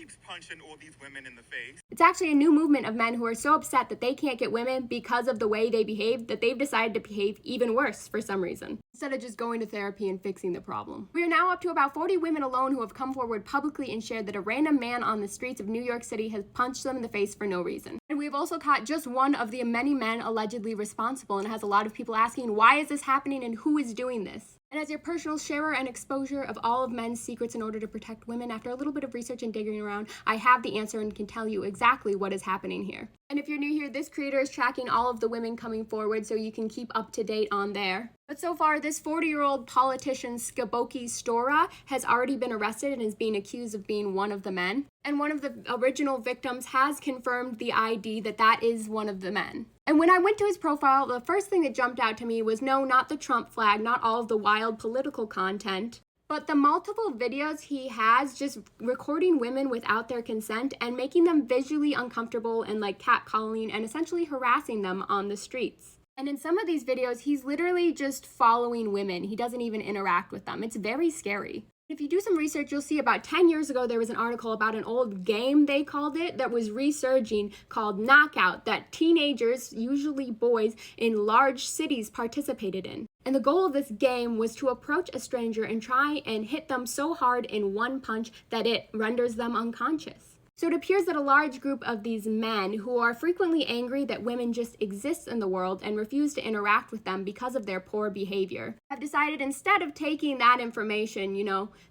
keeps punching all these women in the face. It's actually a new movement of men who are so upset that they can't get women because of the way they behave that they've decided to behave even worse for some reason, instead of just going to therapy and fixing the problem. We are now up to about 40 women alone who have come forward publicly and shared that a random man on the streets of New York City has punched them in the face for no reason. And we've also caught just one of the many men allegedly responsible, and it has a lot of people asking, why is this happening and who is doing this? And as your personal sharer and exposure of all of men's secrets in order to protect women, after a little bit of research and digging around, I have the answer and can tell you exactly what is happening here. And if you're new here, this creator is tracking all of the women coming forward so you can keep up to date on there. But so far, this 40-year-old politician, Skaboki Stora, has already been arrested and is being accused of being one of the men. And one of the original victims has confirmed the ID that is one of the men. And when I went to his profile, the first thing that jumped out to me was no, not the Trump flag, not all of the wild political content, but the multiple videos he has just recording women without their consent and making them visually uncomfortable and like catcalling and essentially harassing them on the streets. And in some of these videos, he's literally just following women. He doesn't even interact with them. It's very scary. If you do some research, you'll see about 10 years ago, there was an article about an old game, they called it, that was resurging called Knockout, that teenagers, usually boys, in large cities participated in. And the goal of this game was to approach a stranger and try and hit them so hard in one punch that it renders them unconscious. So it appears that a large group of these men who are frequently angry that women just exist in the world and refuse to interact with them because of their poor behavior have decided, instead of taking that information,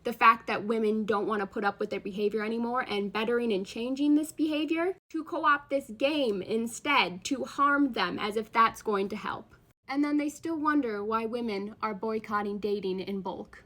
the fact that women don't want to put up with their behavior anymore and bettering and changing this behavior, to co-opt this game instead to harm them as if that's going to help. And then they still wonder why women are boycotting dating in bulk.